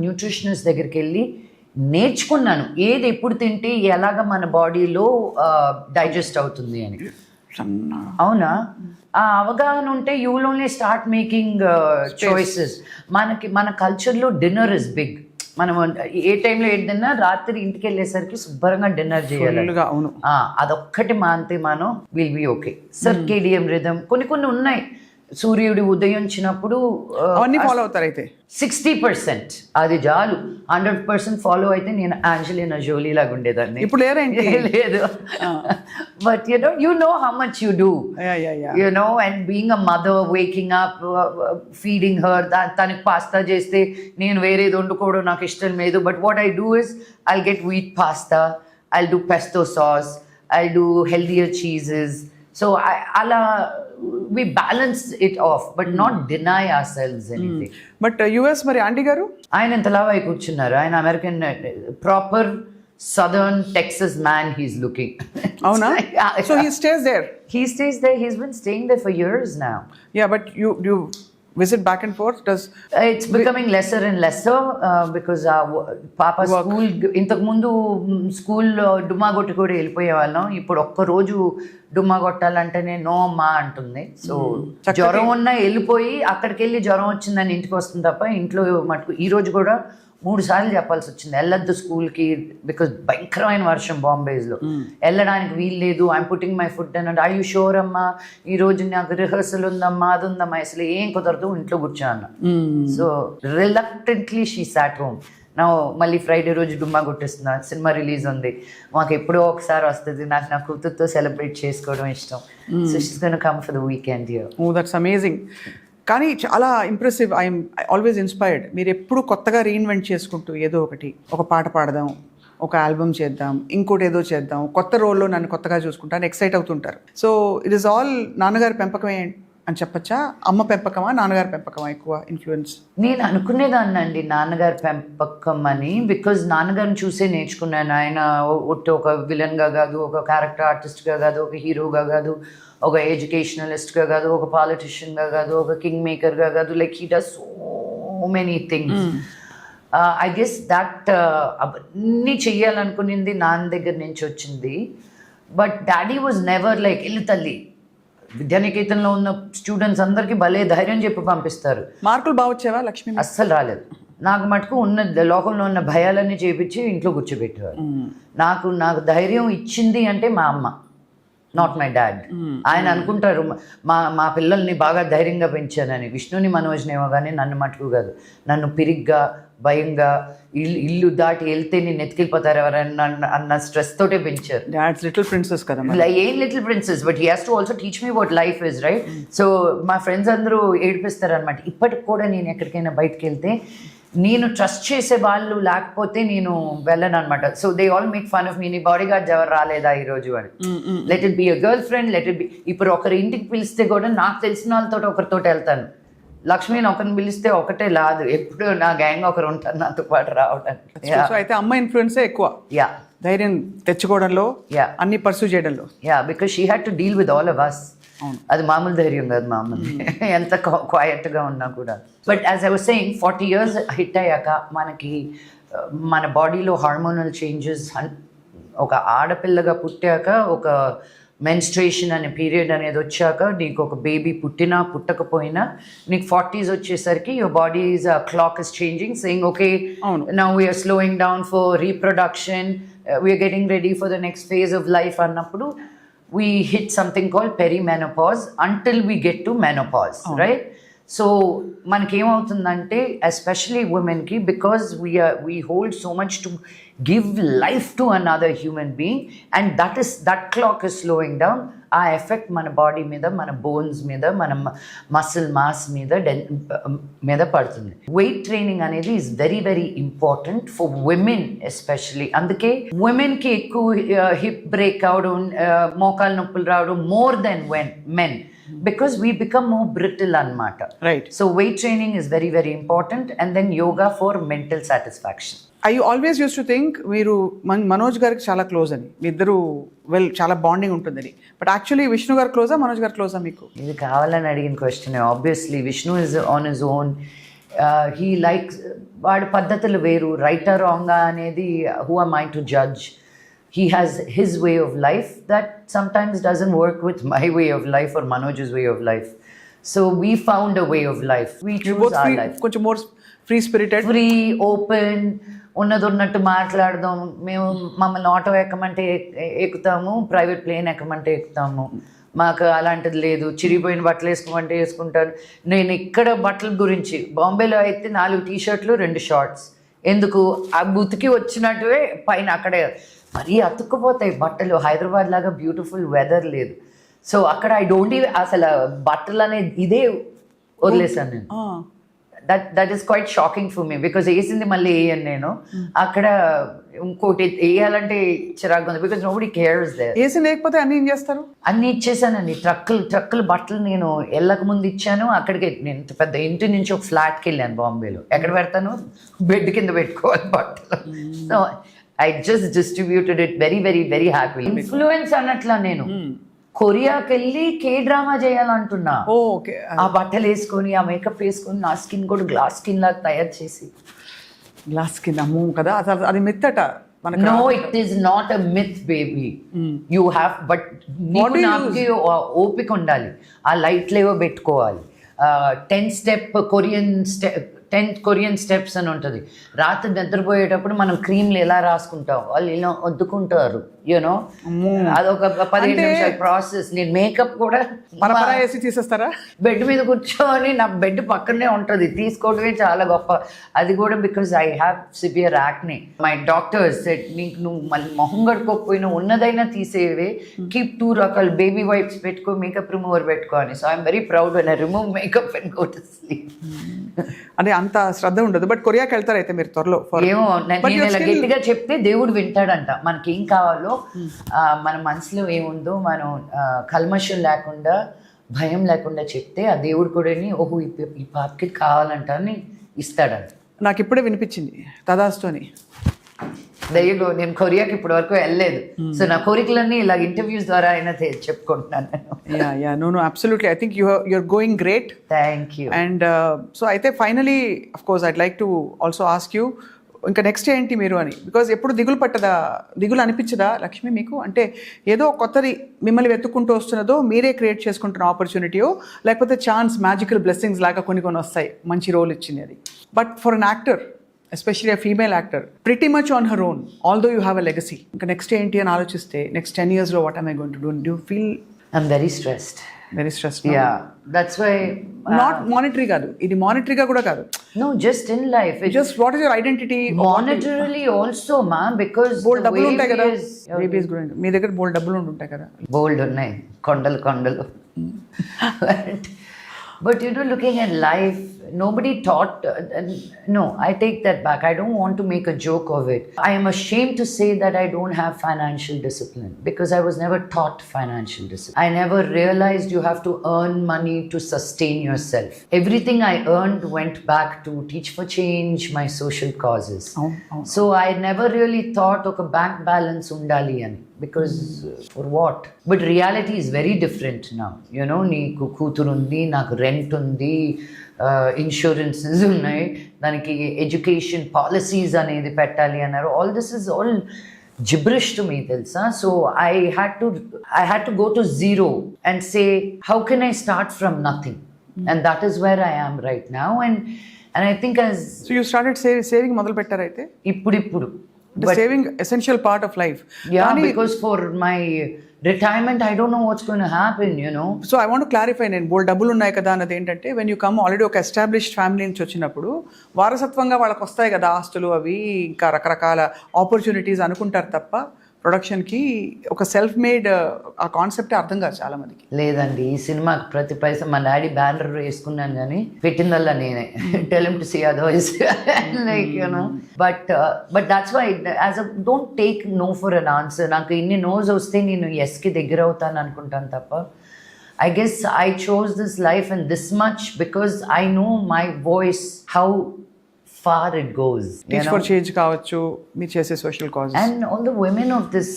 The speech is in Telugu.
న్యూట్రిషనిస్ట్ దగ్గరికి వెళ్ళి నేర్చుకున్నాను ఏది ఎప్పుడు తింటే ఎలాగ మన బాడీలో డైజెస్ట్ అవుతుంది అని. అవునా? ఆ అవగాహన ఉంటే you will only start making choices. మన కల్చర్లో డిన్నర్ ఇస్ బిగ్. మనం ఏ టైంలో ఏది తిన్నా రాత్రి ఇంటికి వెళ్ళేసరికి శుభ్రంగా డిన్నర్ చేయాలి. అదొక్కటి మాంతే మనం will be okay. Circadian rhythm కొన్ని ఉన్నాయి. సూర్యుడు ఉదయించినప్పుడు అవన్నీ ఫాలో అవుతారు. అయితే 60% అది చాలు. 100% ఫాలో అయితే నేను ఆంజలినా జోలీ లాగా ఉండేదాన్ని. ఇప్పుడు లేదు. But you know how much you do, and being a mother, waking up, feeding her. తనకి పాస్తా చేస్తే నేను వేరేది వండుకోవడం నాకు ఇష్టం లేదు. But what I do is I'll get wheat pasta, I'll do pesto sauce, I'll do healthier cheeses. So ala we balance it off, but not deny ourselves anything. But US మరి ఆంటీ గారు ఆయన ఎంత లావు అయి కూర్చున్నారు. ఆయన American proper southern Texas man he's looking. అవునా? So he stays there. He's been staying there for years now. Yeah, but you visit back and forth? It's becoming lesser and lesser because పాప స్కూల్, ఇంతకు ముందు స్కూల్ డుమ్మా కొట్టి కూడా వెళ్ళిపోయే వాళ్ళం. ఇప్పుడు ఒక్కరోజు డుమ్మా కొట్టాలంటేనే నో అమ్మా అంటుంది. సో జ్వరం ఉన్నా వెళ్ళిపోయి అక్కడికి వెళ్ళి జ్వరం వచ్చిందని ఇంటికి వస్తుంది తప్ప ఇంట్లో మటుకు ఈ రోజు కూడా 3 సార్లు చెప్పాల్సి వచ్చింది వెళ్ళొద్దు స్కూల్కి, బికాజ్ భయంకరమైన వర్షం బాంబేస్లో. వెళ్ళడానికి వీలు లేదు. ఐఎమ్ పుట్టింగ్ మై ఫుడ్ అని. ఐ యూ షూర్ అమ్మా ఈరోజు నాకు రిహర్సల్ ఉందమ్మా, అది ఉందమ్మా, అసలు ఏం కుదరదు, ఇంట్లో కూర్చోన్నా. So reluctantly she sat home. నా మళ్ళీ ఫ్రైడే రోజు డుమ్మా కొట్టేస్తున్నా, సినిమా రిలీజ్ ఉంది, మాకు ఎప్పుడో ఒకసారి వస్తుంది, నాకు నా కూతురుతో సెలబ్రేట్ చేసుకోవడం ఇష్టం. So she's gonna come for the weekend here. Oh that's amazing. కానీ చాలా ఇంప్రెసివ్. I'm always inspired. మీరు ఎప్పుడు కొత్తగా రీఇన్వెంట్ చేసుకుంటూ ఏదో ఒకటి, ఒక పాట పాడదాం, ఒక ఆల్బమ్ చేద్దాం, ఇంకోటి ఏదో చేద్దాం, కొత్త రోల్లో నన్ను కొత్తగా చూసుకుంటాను, ఎక్సైట్ అవుతుంటారు. సో ఇట్ ఈస్ ఆల్ నాన్నగారి పెంపకమే అని చెప్పచ్చా? అమ్మ పెంపకమా నాన్నగారి పెంపకమా ఎక్కువ ఇన్ఫ్లుయెన్స్? నేను అనుకునేదాన్ని అండి నాన్నగారి పెంపకం అని, బికాజ్ నాన్నగారిని చూసే నేర్చుకున్నాను. ఆయన ఒక విలన్గా కాదు, ఒక క్యారెక్టర్ ఆర్టిస్ట్గా కాదు, ఒక హీరోగా కాదు, ఒక ఎడ్యుకేషనలిస్ట్గా కాదు, ఒక పాలిటిషియన్గా కాదు, ఒక కింగ్ మేకర్గా కాదు. Like he does so many things. I guess that అవన్నీ చెయ్యాలనుకునింది నాన్న దగ్గర నుంచి వచ్చింది. But daddy was never like ఇల్లు తల్లి. విద్యానికేతన్లో ఉన్న స్టూడెంట్స్ అందరికీ భలే ధైర్యం చెప్పి పంపిస్తారు. మార్కులు బాగా వచ్చేవా లక్ష్మి? అస్సలు రాలేదు. నాకు మటుకు ఉన్న లోకంలో ఉన్న భయాలన్నీ చేపించి ఇంట్లో కూర్చోబెట్టేవారు. నాకు ధైర్యం ఇచ్చింది అంటే మా అమ్మ, నాట్ మై డాడ్. ఆయన అనుకుంటారు మా పిల్లల్ని బాగా ధైర్యంగా పెంచానని. విష్ణుని మనోజ్నేమో కానీ నన్ను మటుకు కాదు. నన్ను పిరిగ్గా, భయంగా, ఇల్లు దాటి వెళ్తే నేను ఎత్తుకెళ్ళిపోతారు ఎవరైనా అన్న స్ట్రెస్ తోటే పెంచారు. డాడ్స్ లిటిల్ ప్రిన్సెస్ కదా. ఏం little princess, but he has to also teach me what life is, right? So మా ఫ్రెండ్స్ అందరూ ఏడిపిస్తారు అనమాట. ఇప్పటికి కూడా నేను ఎక్కడికైనా బయటకు వెళ్తే నేను ట్రస్ట్ చేసే వాళ్ళు లేకపోతే నేను వెళ్ళను అనమాట. So they all make fun of me. నీ బాడీ గార్డ్ ఎవరు రాలేదా ఈరోజు అని. Let it be a girlfriend, let it be. ఇప్పుడు ఒకరి ఇంటికి పిలిస్తే కూడా నాకు తెలిసిన వాళ్ళతో ఒకరితో వెళ్తాను. లక్ష్మిని ఒకరిని పిలిస్తే ఒకటే లాదు, ఎప్పుడు నా గ్యాంగ్ ఒకరు ఉంటారు నాతో పాటు రావడానికి. అయితే అమ్మ ఇన్ఫ్లుయెన్సే ఎక్కువ. యా, ధైర్యం తెచ్చుకోవడంలో, అన్ని పర్సూ చేయడంలో. Yeah, because she had to deal with all of us. అది మామూలు ధైర్యం కాదు మా అమ్మది, ఎంత క్వయట్గా ఉన్నా కూడా. But as I was saying 40 years hit అయ్యాక మనకి మన బాడీలో హార్మోనల్ చేంజెస్, ఒక ఆడపిల్లగా పుట్టాక ఒక మెన్స్ట్రేషన్ అనే పీరియడ్ అనేది వచ్చాక, నీకు ఒక బేబీ పుట్టినా పుట్టకపోయినా నీకు 40s వచ్చేసరికి your body's clock is changing, saying okay now we're slowing down for reproduction, we're getting ready for the next phase of life అన్నప్పుడు we hit something called perimenopause until we get to menopause, right? So manaki em avutundante, especially women ki, because we hold so much to give life to another human being, and that clock is slowing down. ఆ ఎఫెక్ట్ మన బాడీ మీద, మన బోన్స్ మీద, మన మసిల్ మాస్ మీద పడుతుంది. వెయిట్ ట్రైనింగ్ అనేది is very very important for women especially. అందుకే విమెన్కి ఎక్కువ హిప్ బ్రేక్ అవడం, మోకాలు నొప్పులు రావడం more than men, because we become more brittle anamata, right? So weight training is very very important, and then yoga for mental satisfaction. I always used to think మీరు మనోజ్ గారికి చాలా క్లోజ్ అని, మీ ఇద్దరు చాలా బాండింగ్ ఉంటుందని. బట్ యాక్చువల్లీ విష్ణు గారు క్లోజా, మనోజ్ గారు క్లోజా మీకు? ఇది కావాలని అడిగిన question. Obviously Vishnu is on his own. He likes వాడి పద్ధతులు వేరు, రైట్ ఆర్ రాంగా అనేది who are my to judge. He has his way of life that sometimes doesn't work with my way of life or Manoj's way of life. So we found a way of life. We You choose both our free, life. కొంచెం more free spirited. Free, open, ఉన్నట్టు మాట్లాడదాం. మేము మమ్మల్ని ఆటో ఎక్కమంటే ఎక్కుతాము, ప్రైవేట్ ప్లేన్ ఎక్కమంటే ఎక్కుతాము. మాకు అలాంటిది లేదు. చిరిగిపోయిన బట్టలు వేసుకోమంటే వేసుకుంటాను. నేను ఇక్కడ బట్టల గురించి, బాంబేలో అయితే 4 టీ-షర్ట్లు 2 షార్ట్స్. ఎందుకు? ఆ బుతికి వచ్చినట్టువే పైన అక్కడే మరీ అతుక్కుపోతాయి బట్టలు. హైదరాబాద్ లాగా బ్యూటిఫుల్ వెదర్ లేదు. సో అక్కడ ఐ డోంట్ అసలు బట్టలు అనేది ఇదే వదిలేసాను నేను. That is quite shocking for me because వేసింది మళ్ళీ వేయను నేను. అక్కడ ఇంకోటి వేయాలంటే చిరాకు ఉంది because nobody cares there. AC లేకపోతే అన్ని ఏం చేస్తారు? అన్నీ ఇచ్చేసానండి. ట్రక్కులు బట్టలు నేను వెళ్ళక ముందు ఇచ్చాను. అక్కడికి నేను ఇంత పెద్ద ఇంటి నుంచి ఒక ఫ్లాట్కి వెళ్ళాను బాంబేలో. ఎక్కడ పెడతాను? బెడ్ కింద పెట్టుకోవాలి బట్టలు. So I just distributed it very, very, very happily. Influence అన్నట్లా నేను కొరియాకి వెళ్ళి కే-డ్రామా చేయాలంటున్నా. ఓకే. ఆ బట్టలు వేసుకొని, ఆ మేకప్ వేసుకొని, నా స్కిన్ కూడా గ్లాస్ స్కిన్ లాగా తయారు చేసి. గ్లాస్ స్కిన్ అమ్మో కదా, అసలు అది మిత్తట మనకు. No, it is not a myth, baby. You have, but నీకు నాకు ఓపిక ఉండాలి. ఆ లైట్లు ఏవో పెట్టుకోవాలి. 10 కొరియన్ స్టెప్స్ అని ఉంటుంది. రాత్రి నిద్రపోయేటప్పుడు మనం క్రీమ్లు ఎలా రాసుకుంటాం, వాళ్ళు ఇలా వద్దుకుంటారు. యూనో అదొక 15 నిమిషాల ప్రాసెస్. నేను మేకప్ కూడా వేసి తీసేస్తారా? బెడ్ మీద కూర్చొని, నా బెడ్ పక్కనే ఉంటుంది, తీసుకోవడమే చాలా గొప్ప. అది కూడా because I have severe acne. My doctors said, నీకు నువ్వు మళ్ళీ మొహం గడుకోకపోయినా ఉన్నదైనా తీసేవే, కీప్ 2 రకాల బేబీ వైప్స్ పెట్టుకో, మేకప్ రిమూవర్ పెట్టుకో అని. So I'm very proud when I remove makeup and go to sleep. అంటే అంత శ్రద్ధ ఉండదు. బట్ కొరియాకి వెళ్తారు అయితే మీరు త్వరలో? ఏమో, నేను ఇలా గట్టిగా చెప్తే దేవుడు వింటాడంట. మనకేం కావాలో, మన మనసులో ఏముందో మనం కల్మషం లేకుండా, భయం లేకుండా చెప్తే ఆ దేవుడు కూడా ఓహో ఈ పాపకి కావాలంట అని ఇస్తాడంట. నాకు ఇప్పుడే వినిపించింది తదాస్తోని. దయ్యగో, నేను కొరియాకి ఇప్పటి వరకు వెళ్ళలేదు. సో నా కోరికలన్నీ ఇలా ఇంటర్వ్యూస్ ద్వారా అయినా చెప్పుకుంటున్నాను నేను. No, absolutely. I think you're going great. Thank you. And so అయితే finally of course I'd like to also ask you, ఇంకా నెక్స్ట్ ఏంటి మీరు అని. బికాజ్ ఎప్పుడు దిగులు అనిపించదా లక్ష్మి మీకు? అంటే ఏదో కొత్తది మిమ్మల్ని వెతుక్కుంటూ వస్తున్నదో, మీరే క్రియేట్ చేసుకుంటున్న ఆపర్చునిటీయో, లేకపోతే ఛాన్స్, మ్యాజికల్ బ్లెస్సింగ్స్ లాగా కొన్ని వస్తాయి, మంచి రోల్ ఇచ్చింది అది. But for an actor, especially a female actor, pretty much on her own, although you have a legacy, ఇంకా నెక్స్ట్ ఏంటి అని ఆలోచిస్తే, నెక్స్ట్ 10 years లో what am I going to do? Do you feel? I'm very stressed. Very stressed. Yeah, that's why. Not monetary కాదు, ఇది మానిటరీగా కూడా కాదు. No, just in life. Just what is your identity? Monetarily also, ma, because బోల్డ్ డబ్బులు ఉంటాయి కదా. Baby is growing. మీ దగ్గర బోల్డ్ డబ్బులు ఉంటాయి కదా. బోల్డ్ ఉన్నాయి, కొండలు. But you know, looking at life, nobody taught. No, I take that back. I don't want to make a joke of it. I am ashamed to say that I don't have financial discipline because I was never taught financial discipline. I never realized you have to earn money to sustain yourself. Everything I earned went back to Teach for Change, my social causes. So I never really thought of a bank balance undali ani. Because for what? But reality is very different now. You know, నీకు కూతురు ఉంది, నాకు రెంట్ ఉంది, ఇన్సూరెన్సెస్ ఉన్నాయి, దానికి ఎడ్యుకేషన్ పాలసీస్ అనేది పెట్టాలి అన్నారు. All this is all gibberish to me, తెలుసా. So I had to go to zero and say, how can I start from nothing? And that is where I am right now. And I think as So you started saving మొదలు పెట్టారు అయితే? ఇప్పుడు The saving essential part of life. Yeah, because for my retirement I don't know what's going to happen, you know. So I want to clarify, నేను బోల్డ్ డబ్బులు ఉన్నాయి కదా అన్నది ఏంటంటే, వెన్ యూ కమ్ ఆల్రెడీ ఒక ఎస్టాబ్లిష్డ్ ఫ్యామిలీ నుంచి వచ్చినప్పుడు వారసత్వంగా వాళ్ళకి వస్తాయి కదా ఆస్తులు, అవి ఇంకా రకరకాల ఆపర్చునిటీస్ అనుకుంటారు తప్ప ప్రొడక్షన్కి ఒక సెల్ఫ్ మేడ్ ఆ కాన్సెప్టే అర్థం కాదు చాలా మందికి. లేదండి, ఈ సినిమాకి ప్రతి పైసా మా డాడీ బ్యానర్ వేసుకున్నాను కానీ పెట్టిందల్లా నేనే. Tell him to see otherwise, like you know. But that's why as a don't take no for an answer. నాకు ఇన్ని నోస్ వస్తే నేను ఎస్కి దగ్గర అవుతాను అనుకుంటాను తప్ప, I guess I chose this life and this much because I know my voice, how far it goes. Teach for change కావచ్చు, మీరు చేసే social cause, and all the women of this